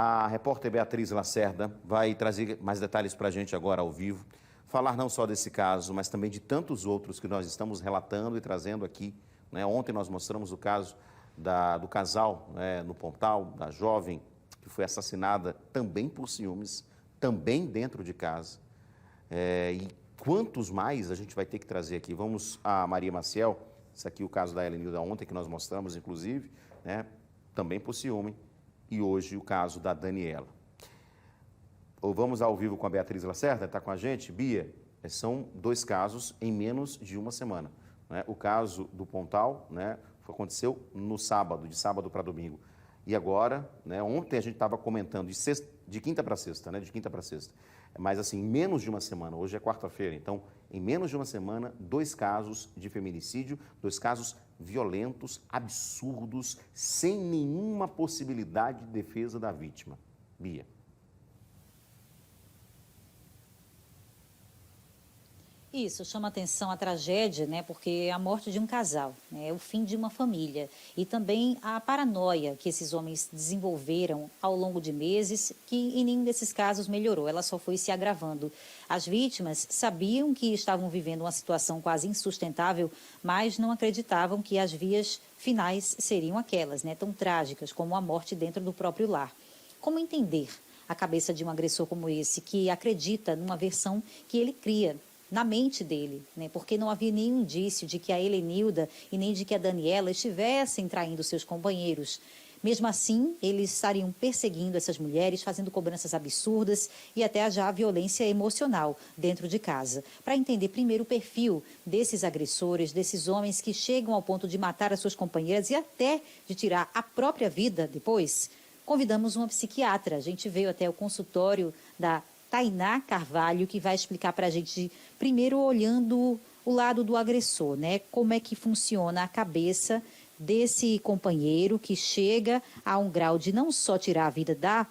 A repórter Beatriz Lacerda vai trazer mais detalhes para a gente agora ao vivo, falar não só desse caso, mas também de tantos outros que nós estamos relatando e trazendo aqui, né? Ontem nós mostramos o caso do casal, né, no Pontal, da jovem que foi assassinada também por ciúmes, também dentro de casa. E quantos mais a gente vai ter que trazer aqui? Vamos a Maria Maciel, isso aqui é o caso da Helenilda ontem, que nós mostramos, inclusive, né, também por ciúme, e hoje o caso da Daniela. Ou vamos ao vivo com a Beatriz Lacerda, está com a gente? Bia, são dois casos em menos de uma semana, né? O caso do Pontal, né, aconteceu no sábado, de sábado para domingo. E agora, né, ontem a gente estava comentando de quinta para sexta, né, de quinta para sexta. Mas assim, em menos de uma semana, hoje é quarta-feira, então, em menos de uma semana, dois casos de feminicídio, dois casos violentos, absurdos, sem nenhuma possibilidade de defesa da vítima. Bia. Isso, chama atenção a tragédia, né, porque é a morte de um casal, né, é o fim de uma família. E também a paranoia que esses homens desenvolveram ao longo de meses, que em nenhum desses casos melhorou, ela só foi se agravando. As vítimas sabiam que estavam vivendo uma situação quase insustentável, mas não acreditavam que as vias finais seriam aquelas, né, tão trágicas como a morte dentro do próprio lar. Como entender a cabeça de um agressor como esse, que acredita numa versão que ele cria na mente dele, né? Porque não havia nenhum indício de que a Helenilda e nem de que a Daniela estivessem traindo seus companheiros. Mesmo assim, eles estariam perseguindo essas mulheres, fazendo cobranças absurdas e até já a violência emocional dentro de casa. Para entender primeiro o perfil desses agressores, desses homens que chegam ao ponto de matar as suas companheiras e até de tirar a própria vida depois, convidamos uma psiquiatra. A gente veio até o consultório da Tainá Carvalho, que vai explicar para a gente, primeiro olhando o lado do agressor, né? Como é que funciona a cabeça desse companheiro que chega a um grau de não só tirar a vida da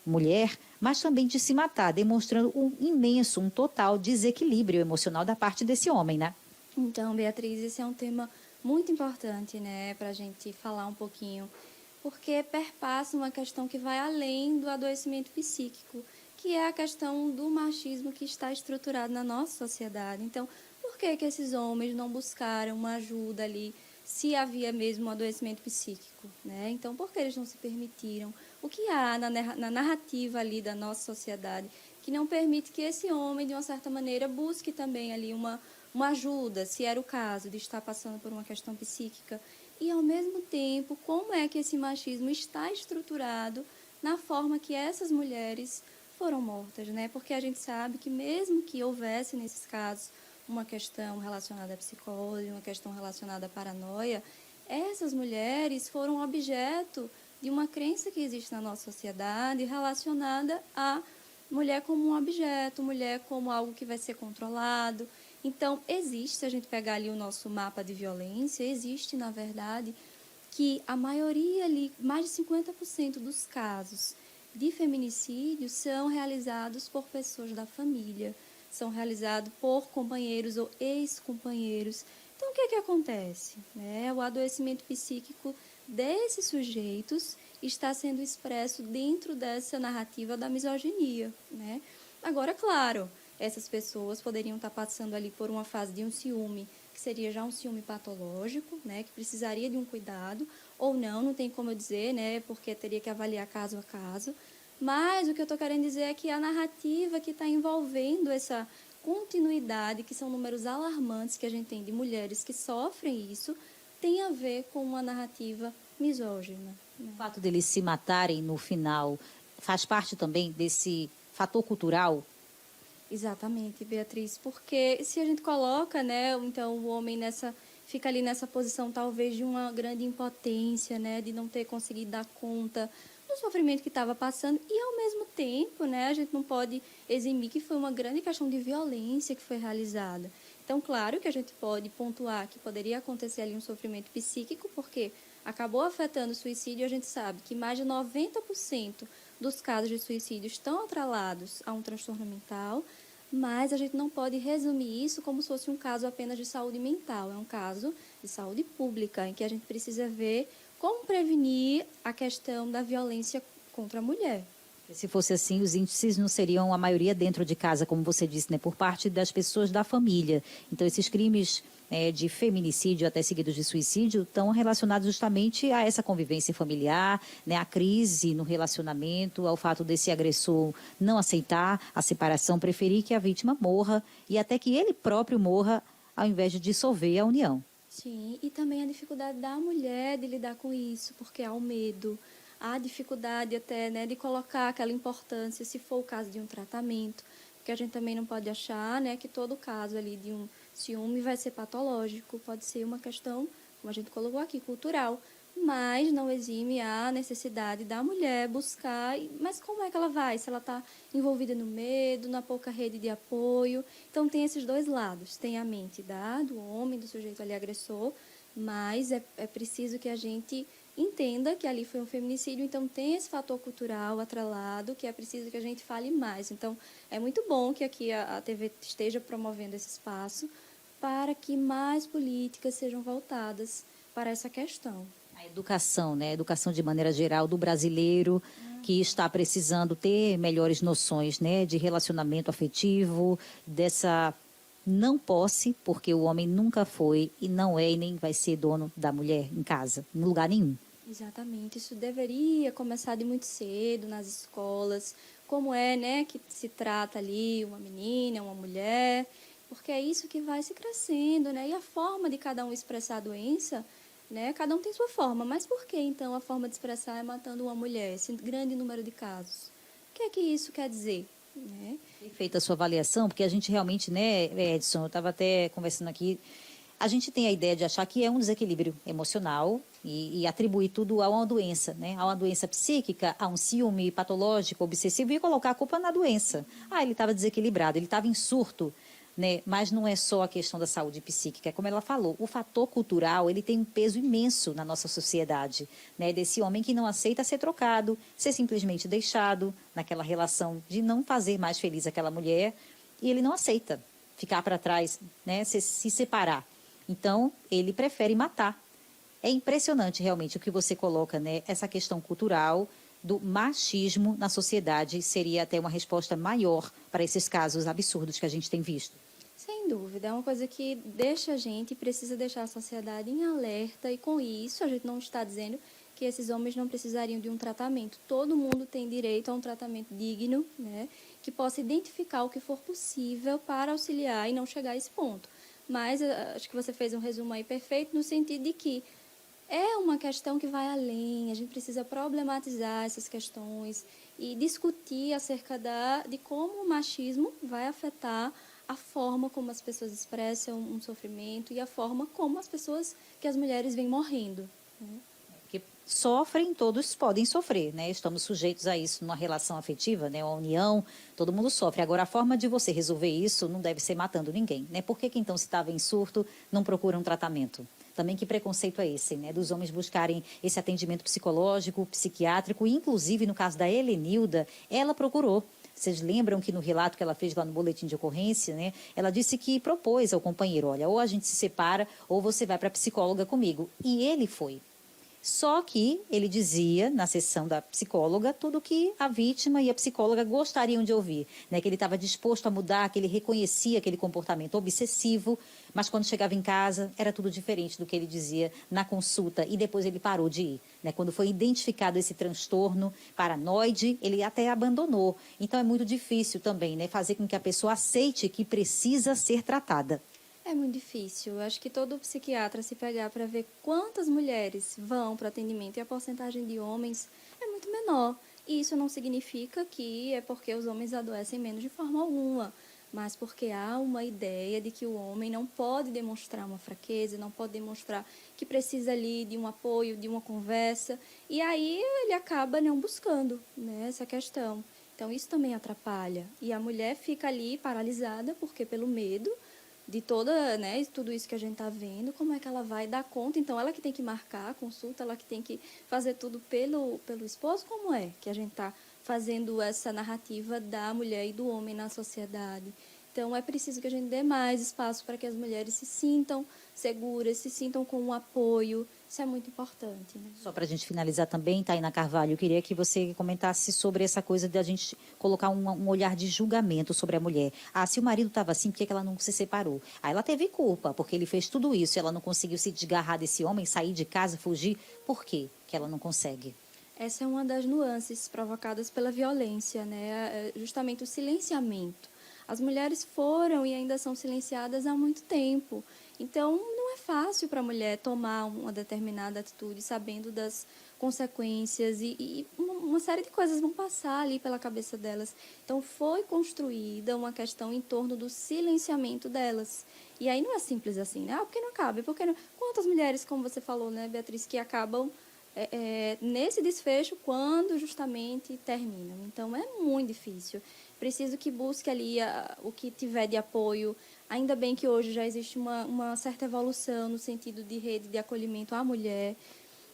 mulher, mas também de se matar, demonstrando um imenso, um total desequilíbrio emocional da parte desse homem, né? Então, Beatriz, esse é um tema muito importante, né, para a gente falar um pouquinho, porque perpassa uma questão que vai além do adoecimento psíquico, que é a questão do machismo que está estruturado na nossa sociedade. Então, por que esses homens não buscaram uma ajuda ali, se havia mesmo um adoecimento psíquico, né? Então, por que eles não se permitiram? O que há na narrativa ali da nossa sociedade que não permite que esse homem, de uma certa maneira, busque também ali uma ajuda, se era o caso de estar passando por uma questão psíquica? E, ao mesmo tempo, como é que esse machismo está estruturado na forma que essas mulheres foram mortas, né? Porque a gente sabe que mesmo que houvesse, nesses casos, uma questão relacionada à psicose, uma questão relacionada à paranoia, essas mulheres foram objeto de uma crença que existe na nossa sociedade relacionada à mulher como um objeto, mulher como algo que vai ser controlado. Então, existe, se a gente pegar ali o nosso mapa de violência, existe, na verdade, que a maioria ali, mais de 50% dos casos de feminicídio são realizados por pessoas da família, são realizados por companheiros ou ex-companheiros. Então, o que acontece? O adoecimento psíquico desses sujeitos está sendo expresso dentro dessa narrativa da misoginia, né? Agora, claro, essas pessoas poderiam estar passando ali por uma fase de um ciúme, que seria já um ciúme patológico, né, que precisaria de um cuidado, ou não tem como eu dizer, né, porque teria que avaliar caso a caso. Mas o que eu estou querendo dizer é que a narrativa que está envolvendo essa continuidade, que são números alarmantes que a gente tem de mulheres que sofrem isso, tem a ver com uma narrativa misógina, né? O fato deles se matarem no final faz parte também desse fator cultural? Exatamente, Beatriz, porque se a gente coloca, né, então o homem fica ali nessa posição talvez de uma grande impotência, né, de não ter conseguido dar conta do sofrimento que estava passando e ao mesmo tempo, né, a gente não pode eximir que foi uma grande questão de violência que foi realizada. Então, claro que a gente pode pontuar que poderia acontecer ali um sofrimento psíquico, porque acabou afetando o suicídio, a gente sabe que mais de 90% dos casos de suicídio estão atrelados a um transtorno mental, mas a gente não pode resumir isso como se fosse um caso apenas de saúde mental. É um caso de saúde pública, em que a gente precisa ver como prevenir a questão da violência contra a mulher. Se fosse assim, os índices não seriam a maioria dentro de casa, como você disse, né, por parte das pessoas da família. Então, esses crimes de feminicídio, até seguidos de suicídio, estão relacionados justamente a essa convivência familiar, né, a crise no relacionamento, ao fato desse agressor não aceitar a separação, preferir que a vítima morra e até que ele próprio morra, ao invés de dissolver a união. Sim, e também a dificuldade da mulher de lidar com isso, porque há o medo, há a dificuldade até, né, de colocar aquela importância, se for o caso de um tratamento, porque a gente também não pode achar, né, que todo caso ali de um ciúme vai ser patológico, pode ser uma questão, como a gente colocou aqui, cultural, mas não exime a necessidade da mulher buscar, mas como é que ela vai? Se ela está envolvida no medo, na pouca rede de apoio. Então, tem esses dois lados. Tem a mente do homem, do sujeito ali agressor, mas é preciso que a gente entenda que ali foi um feminicídio, então tem esse fator cultural atrelado, que é preciso que a gente fale mais. Então, é muito bom que aqui a TV esteja promovendo esse espaço para que mais políticas sejam voltadas para essa questão. A educação, né? A educação de maneira geral do brasileiro que está precisando ter melhores noções, né? De relacionamento afetivo, dessa não posse, porque o homem nunca foi e não é e nem vai ser dono da mulher em casa, em lugar nenhum. Exatamente, isso deveria começar de muito cedo nas escolas, como é, né, que se trata ali uma menina, uma mulher, porque é isso que vai se crescendo, né, e a forma de cada um expressar a doença, né, cada um tem sua forma, mas por que então a forma de expressar é matando uma mulher, esse grande número de casos? O que é que isso quer dizer, né? Feita a sua avaliação, porque a gente realmente, né, Edson, eu estava até conversando aqui, a gente tem a ideia de achar que é um desequilíbrio emocional e atribuir tudo a uma doença, né? A uma doença psíquica, a um ciúme patológico, obsessivo e colocar a culpa na doença. Ah, ele estava desequilibrado, ele estava em surto, né? Mas não é só a questão da saúde psíquica, é como ela falou, o fator cultural, ele tem um peso imenso na nossa sociedade, né? Desse homem que não aceita ser trocado, ser simplesmente deixado naquela relação de não fazer mais feliz aquela mulher e ele não aceita ficar para trás, né? Se separar. Então, ele prefere matar. É impressionante realmente o que você coloca, né? Essa questão cultural do machismo na sociedade seria até uma resposta maior para esses casos absurdos que a gente tem visto. Sem dúvida, é uma coisa que deixa a gente, precisa deixar a sociedade em alerta, e com isso a gente não está dizendo que esses homens não precisariam de um tratamento. Todo mundo tem direito a um tratamento digno, né, que possa identificar o que for possível para auxiliar e não chegar a esse ponto. Mas acho que você fez um resumo aí perfeito no sentido de que é uma questão que vai além, a gente precisa problematizar essas questões e discutir acerca de como o machismo vai afetar a forma como as pessoas expressam um sofrimento e a forma como que as mulheres vêm morrendo, né? Porque sofrem, todos podem sofrer, né? Estamos sujeitos a isso numa relação afetiva, né? Uma união, todo mundo sofre. Agora, a forma de você resolver isso não deve ser matando ninguém, né? Por que então, se estava em surto, não procura um tratamento? Também que preconceito é esse, né? Dos homens buscarem esse atendimento psicológico, psiquiátrico, inclusive no caso da Helenilda, ela procurou. Vocês lembram que no relato que ela fez lá no boletim de ocorrência, né? Ela disse que propôs ao companheiro, olha, ou a gente se separa ou você vai para a psicóloga comigo. E ele foi. Só que ele dizia, na sessão da psicóloga, tudo que a vítima e a psicóloga gostariam de ouvir, né? Que ele estava disposto a mudar, que ele reconhecia aquele comportamento obsessivo, mas quando chegava em casa era tudo diferente do que ele dizia na consulta e depois ele parou de ir, né? Quando foi identificado esse transtorno paranoide, ele até abandonou. Então é muito difícil também, né? Fazer com que a pessoa aceite que precisa ser tratada. É muito difícil. Eu acho que todo psiquiatra, se pegar para ver quantas mulheres vão para atendimento e a porcentagem de homens é muito menor. E isso não significa que é porque os homens adoecem menos de forma alguma, mas porque há uma ideia de que o homem não pode demonstrar uma fraqueza, não pode demonstrar que precisa ali de um apoio, de uma conversa, e aí ele acaba não buscando, né, essa questão. Então isso também atrapalha. E a mulher fica ali paralisada, porque pelo medo de toda, né, tudo isso que a gente está vendo, como é que ela vai dar conta? Então, ela que tem que marcar a consulta, ela que tem que fazer tudo pelo esposo, como é que a gente está fazendo essa narrativa da mulher e do homem na sociedade? Então, é preciso que a gente dê mais espaço para que as mulheres se sintam seguras, se sintam com um apoio. Isso é muito importante, né? Só para a gente finalizar também, Tainá Carvalho, eu queria que você comentasse sobre essa coisa de a gente colocar um olhar de julgamento sobre a mulher. Ah, se o marido estava assim, por que ela não se separou? Ah, ela teve culpa, porque ele fez tudo isso, ela não conseguiu se desgarrar desse homem, sair de casa, fugir. Por quê que ela não consegue? Essa é uma das nuances provocadas pela violência, né? Justamente o silenciamento. As mulheres foram e ainda são silenciadas há muito tempo. Então, não é fácil para a mulher tomar uma determinada atitude sabendo das consequências e uma série de coisas vão passar ali pela cabeça delas. Então, foi construída uma questão em torno do silenciamento delas. E aí não é simples assim, né? Ah, por que não cabe? Por que não? Quantas mulheres, como você falou, né, Beatriz, que acabam nesse desfecho quando justamente terminam. Então, é muito difícil. Preciso que busque ali o que tiver de apoio. Ainda bem que hoje já existe uma certa evolução no sentido de rede de acolhimento à mulher,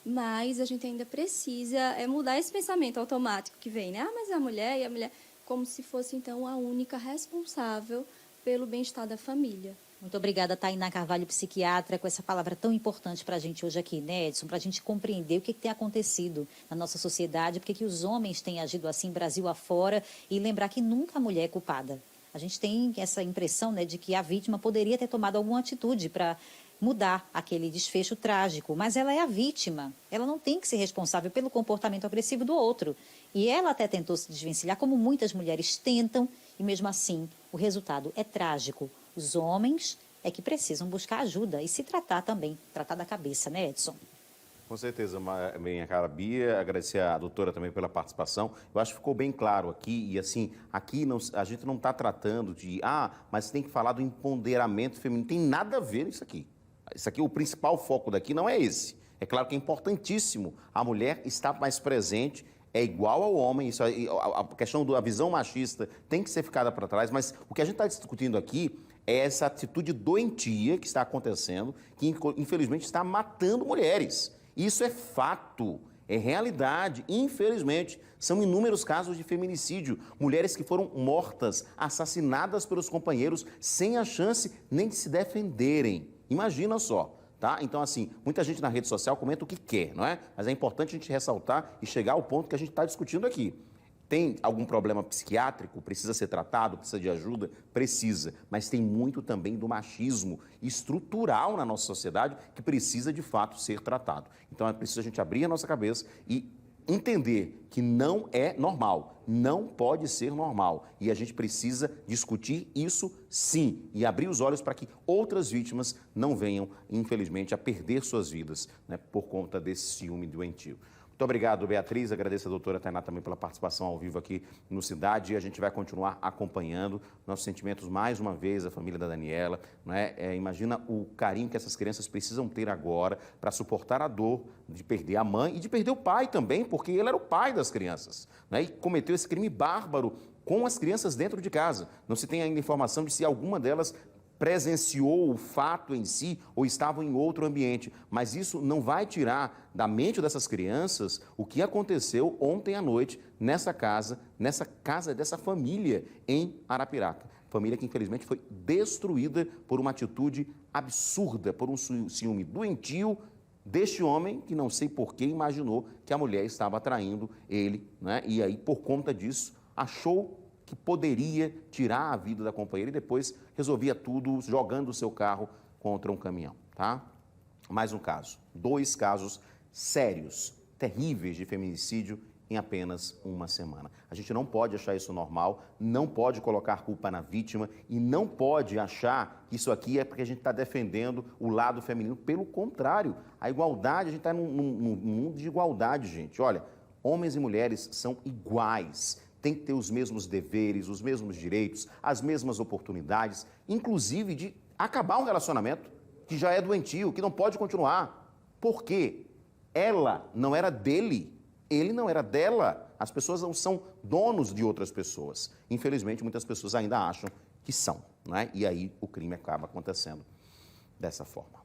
mas a gente ainda precisa mudar esse pensamento automático que vem, né? Ah, mas a mulher e a mulher, como se fosse, então, a única responsável pelo bem-estar da família. Muito obrigada, Tainá Carvalho, psiquiatra, com essa palavra tão importante para a gente hoje aqui, né, Edson? Para a gente compreender o que tem acontecido na nossa sociedade, porque que os homens têm agido assim, Brasil afora, e lembrar que nunca a mulher é culpada. A gente tem essa impressão, né, de que a vítima poderia ter tomado alguma atitude para mudar aquele desfecho trágico, mas ela é a vítima. Ela não tem que ser responsável pelo comportamento agressivo do outro. E ela até tentou se desvencilhar, como muitas mulheres tentam, e mesmo assim o resultado é trágico. Os homens é que precisam buscar ajuda e se tratar também, tratar da cabeça, né, Edson? Com certeza, minha cara Bia, agradecer à doutora também pela participação. Eu acho que ficou bem claro aqui, e assim, aqui a gente não está tratando de, mas tem que falar do empoderamento feminino, tem nada a ver isso aqui. Isso aqui, o principal foco daqui não é esse. É claro que é importantíssimo a mulher estar mais presente, é igual ao homem, isso, a questão da visão machista tem que ser ficada para trás, mas o que a gente está discutindo aqui é essa atitude doentia que está acontecendo, que infelizmente está matando mulheres. Isso é fato, é realidade. Infelizmente, são inúmeros casos de feminicídio. Mulheres que foram mortas, assassinadas pelos companheiros, sem a chance nem de se defenderem. Imagina só. Tá? Então, assim, muita gente na rede social comenta o que quer, não é? Mas é importante a gente ressaltar e chegar ao ponto que a gente está discutindo aqui. Tem algum problema psiquiátrico? Precisa ser tratado? Precisa de ajuda? Precisa. Mas tem muito também do machismo estrutural na nossa sociedade que precisa, de fato, ser tratado. Então, é preciso a gente abrir a nossa cabeça e entender que não é normal, não pode ser normal. E a gente precisa discutir isso sim e abrir os olhos para que outras vítimas não venham, infelizmente, a perder suas vidas, né, por conta desse ciúme doentio. Muito obrigado, Beatriz. Agradeço a doutora Tainá também pela participação ao vivo aqui no Cidade. E a gente vai continuar acompanhando nossos sentimentos mais uma vez, a família da Daniela. Né? Imagina o carinho que essas crianças precisam ter agora para suportar a dor de perder a mãe e de perder o pai também, porque ele era o pai das crianças. Né? E cometeu esse crime bárbaro com as crianças dentro de casa. Não se tem ainda informação de se alguma delas presenciou o fato em si ou estavam em outro ambiente, mas isso não vai tirar da mente dessas crianças o que aconteceu ontem à noite nessa casa dessa família em Arapiraca. Família que infelizmente foi destruída por uma atitude absurda, por um ciúme doentio deste homem que não sei por que imaginou que a mulher estava traindo ele, né? E aí por conta disso achou que poderia tirar a vida da companheira e depois resolvia tudo jogando o seu carro contra um caminhão, tá? Mais um caso, 2 casos sérios, terríveis de feminicídio em apenas uma semana. A gente não pode achar isso normal, não pode colocar culpa na vítima e não pode achar que isso aqui é porque a gente está defendendo o lado feminino. Pelo contrário, a igualdade, a gente está num mundo de igualdade, gente. Olha, homens e mulheres são iguais. Tem que ter os mesmos deveres, os mesmos direitos, as mesmas oportunidades, inclusive de acabar um relacionamento que já é doentio, que não pode continuar. Por quê? Ela não era dele, ele não era dela. As pessoas não são donos de outras pessoas. Infelizmente, muitas pessoas ainda acham que são, né? E aí o crime acaba acontecendo dessa forma.